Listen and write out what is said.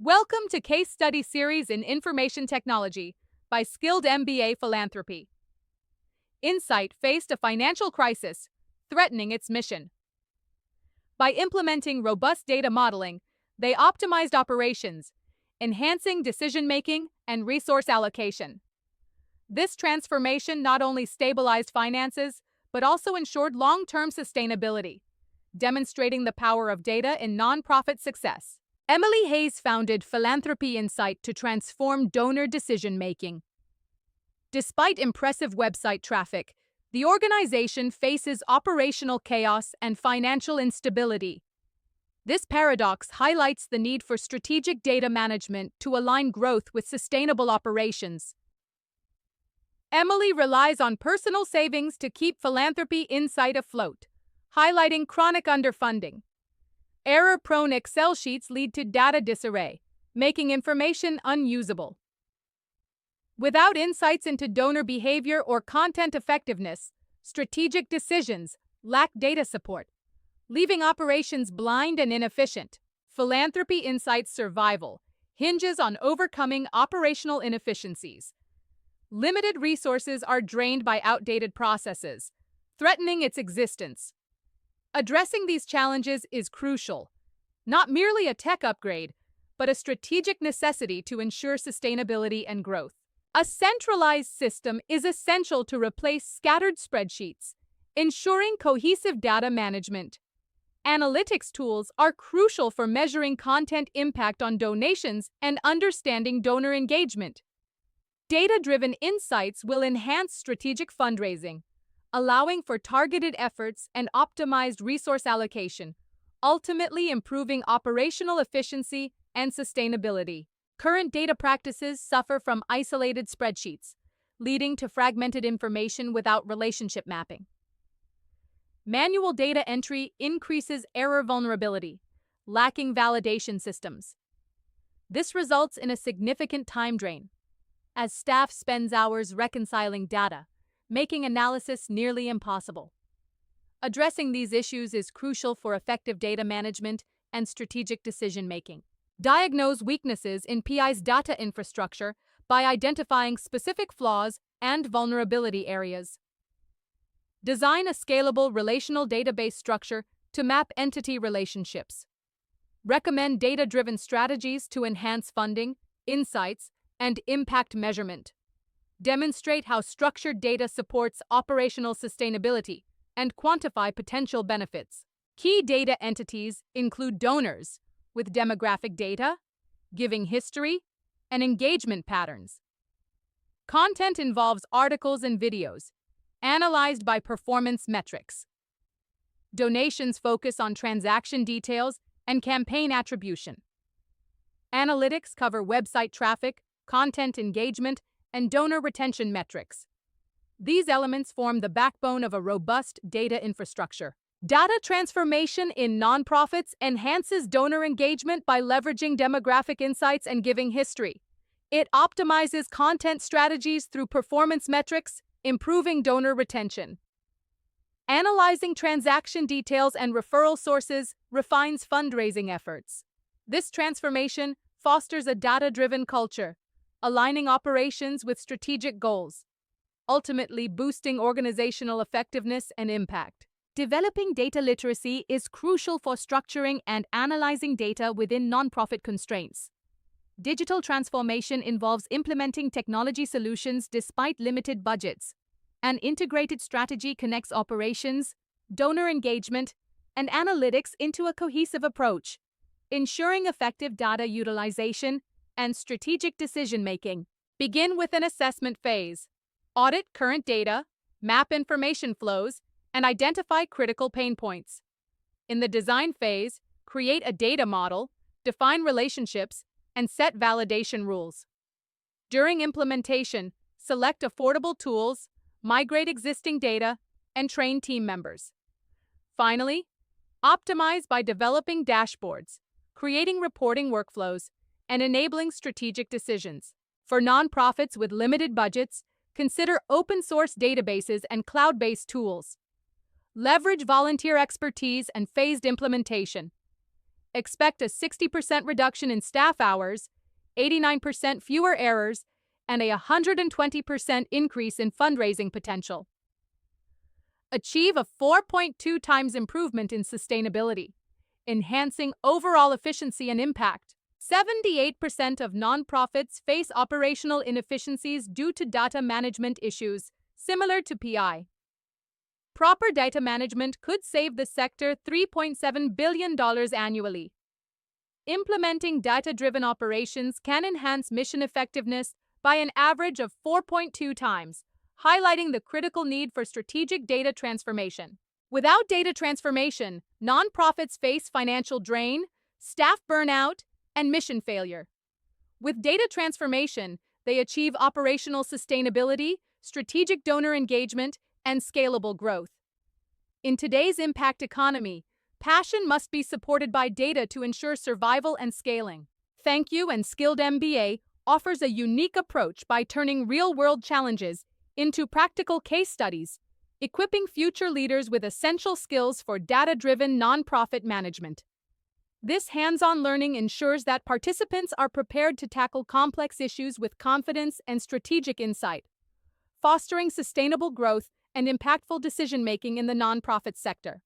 Welcome to Case Study Series in Information Technology by Skilled MBA Philanthropy. Insight faced a financial crisis, threatening its mission. By implementing robust data modeling, they optimized operations, enhancing decision-making and resource allocation. This transformation not only stabilized finances, but also ensured long-term sustainability, demonstrating the power of data in nonprofit success. Emily Hayes founded Philanthropy Insight to transform donor decision-making. Despite impressive website traffic, the organization faces operational chaos and financial instability. This paradox highlights the need for strategic data management to align growth with sustainable operations. Emily relies on personal savings to keep Philanthropy Insight afloat, highlighting chronic underfunding. Error-prone Excel sheets lead to data disarray, making information unusable. Without insights into donor behavior or content effectiveness, strategic decisions lack data support, leaving operations blind and inefficient. Philanthropy Insight's survival hinges on overcoming operational inefficiencies. Limited resources are drained by outdated processes, threatening its existence. Addressing these challenges is crucial, not merely a tech upgrade, but a strategic necessity to ensure sustainability and growth. A centralized system is essential to replace scattered spreadsheets, ensuring cohesive data management. Analytics tools are crucial for measuring content impact on donations and understanding donor engagement. Data-driven insights will enhance strategic fundraising, allowing for targeted efforts and optimized resource allocation, ultimately improving operational efficiency and sustainability. Current data practices suffer from isolated spreadsheets, leading to fragmented information without relationship mapping. Manual data entry increases error vulnerability, lacking validation systems. This results in a significant time drain, as staff spends hours reconciling data, making analysis nearly impossible. Addressing these issues is crucial for effective data management and strategic decision-making. Diagnose weaknesses in PI's data infrastructure by identifying specific flaws and vulnerability areas. Design a scalable relational database structure to map entity relationships. Recommend data-driven strategies to enhance funding, insights, and impact measurement. Demonstrate how structured data supports operational sustainability and quantify potential benefits. Key data entities include donors, with demographic data, giving history, and engagement patterns. Content involves articles and videos, analyzed by performance metrics. Donations focus on transaction details and campaign attribution. Analytics cover website traffic, content engagement, and donor retention metrics. These elements form the backbone of a robust data infrastructure. Data transformation in nonprofits enhances donor engagement by leveraging demographic insights and giving history. It optimizes content strategies through performance metrics, improving donor retention. Analyzing transaction details and referral sources refines fundraising efforts. This transformation fosters a data-driven culture, aligning operations with strategic goals, ultimately boosting organizational effectiveness and impact. Developing data literacy is crucial for structuring and analyzing data within nonprofit constraints. Digital transformation involves implementing technology solutions despite limited budgets. An integrated strategy connects operations, donor engagement, and analytics into a cohesive approach, ensuring effective data utilization and strategic decision-making. Begin with an assessment phase. Audit current data, map information flows, and identify critical pain points. In the design phase, create a data model, define relationships, and set validation rules. During implementation, select affordable tools, migrate existing data, and train team members. Finally, optimize by developing dashboards, creating reporting workflows, and enabling strategic decisions. For nonprofits with limited budgets, consider open-source databases and cloud-based tools. Leverage volunteer expertise and phased implementation. Expect a 60% reduction in staff hours, 89% fewer errors, and a 120% increase in fundraising potential. Achieve a 4.2 times improvement in sustainability, enhancing overall efficiency and impact. 78% of nonprofits face operational inefficiencies due to data management issues, similar to PI. Proper data management could save the sector $3.7 billion annually. Implementing data-driven operations can enhance mission effectiveness by an average of 4.2 times, highlighting the critical need for strategic data transformation. Without data transformation, nonprofits face financial drain, staff burnout, and mission failure. With data transformation, they achieve operational sustainability, strategic donor engagement, and scalable growth. In today's impact economy, passion must be supported by data to ensure survival and scaling. Thank You and Skilled MBA offers a unique approach by turning real-world challenges into practical case studies, equipping future leaders with essential skills for data-driven nonprofit management. This hands-on learning ensures that participants are prepared to tackle complex issues with confidence and strategic insight, fostering sustainable growth and impactful decision-making in the nonprofit sector.